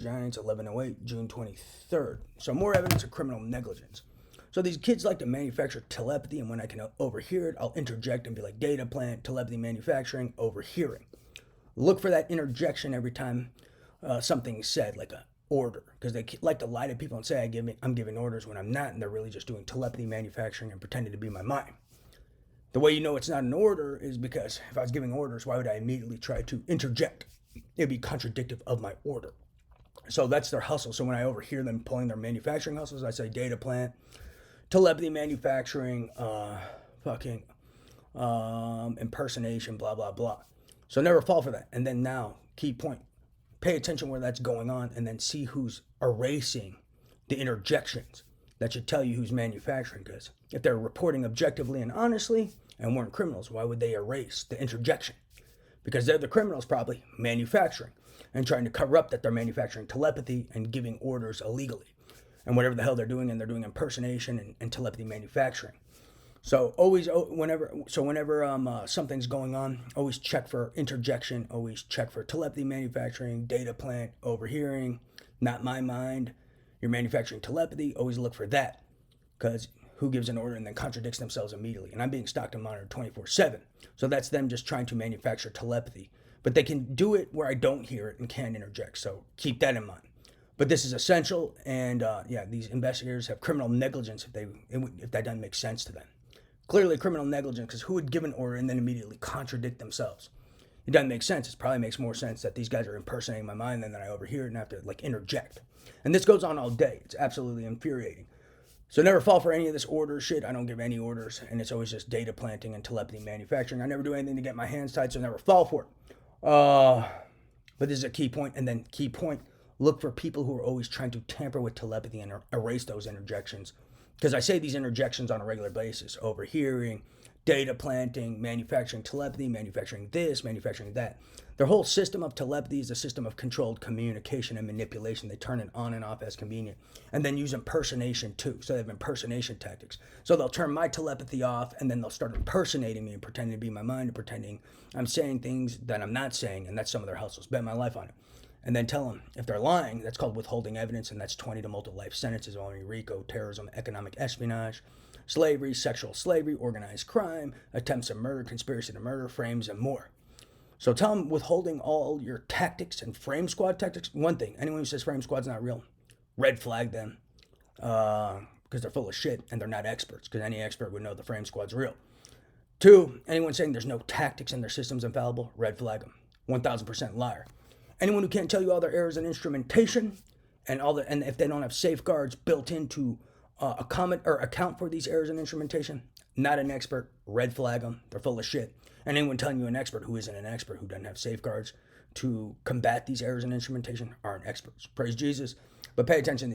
Giants, 1108, June 23rd. So more evidence of criminal negligence. So these kids like to manufacture telepathy, and when I can overhear it, I'll interject and be like, data plant, telepathy manufacturing, overhearing. Look for that interjection every time something's said, like a order, because they like to lie to people and say I'm giving orders when I'm not, and they're really just doing telepathy manufacturing and pretending to be my mind. The way you know it's not an order is because if I was giving orders, why would I immediately try to interject? It'd be contradictive of my order. So that's their hustle. So when I overhear them pulling their manufacturing hustles, I say data plant, telepathy manufacturing, impersonation, blah, blah, blah. So never fall for that. And then now, key point, pay attention where that's going on and then see who's erasing the interjections. That should tell you who's manufacturing, because if they're reporting objectively and honestly and weren't criminals, why would they erase the interjection? Because they're the criminals probably manufacturing and trying to cover up that they're manufacturing telepathy and giving orders illegally and whatever the hell they're doing, and they're doing impersonation and telepathy manufacturing. So whenever something's going on, always check for interjection, always check for telepathy manufacturing, data plant, overhearing, not my mind. You're manufacturing telepathy, always look for that, because who gives an order and then contradicts themselves immediately? And I'm being stalked and monitored 24/7. So that's them just trying to manufacture telepathy. But they can do it where I don't hear it and can't interject. So keep that in mind. But this is essential, and these investigators have criminal negligence if that doesn't make sense to them. Clearly criminal negligence, because who would give an order and then immediately contradict themselves? It doesn't make sense. It probably makes more sense that these guys are impersonating my mind and then I overhear it and have to interject. And this goes on all day. It's absolutely infuriating. So never fall for any of this order shit. I don't give any orders, and it's always just data planting and telepathy manufacturing. I never do anything to get my hands tied, so never fall for it. But this is a key point, and then key point, look for people who are always trying to tamper with telepathy and erase those interjections. Because I say these interjections on a regular basis: overhearing, data planting, manufacturing telepathy, manufacturing this, manufacturing that. Their whole system of telepathy is a system of controlled communication and manipulation. They turn it on and off as convenient, and then use impersonation too. So they have impersonation tactics. So they'll turn my telepathy off, and then they'll start impersonating me and pretending to be my mind and pretending I'm saying things that I'm not saying, and that's some of their hustles. Bet my life on it. And then tell them if they're lying, that's called withholding evidence, and that's 20 to multiple life sentences on RICO, terrorism, economic espionage, slavery, sexual slavery, organized crime, attempts of murder, conspiracy to murder, frames, and more. So tell them withholding all your tactics and frame squad tactics. One thing, anyone who says frame squad's not real, red flag them, because they're full of shit and they're not experts, because any expert would know the frame squad's real. 2, anyone saying there's no tactics and their system's infallible, red flag them. 1000% liar. Anyone who can't tell you all their errors in instrumentation and if they don't have safeguards built into account for these errors in instrumentation, not an expert, red flag them. They're full of shit. And anyone telling you an expert who isn't an expert, who doesn't have safeguards to combat these errors in instrumentation, aren't experts. Praise Jesus. But pay attention.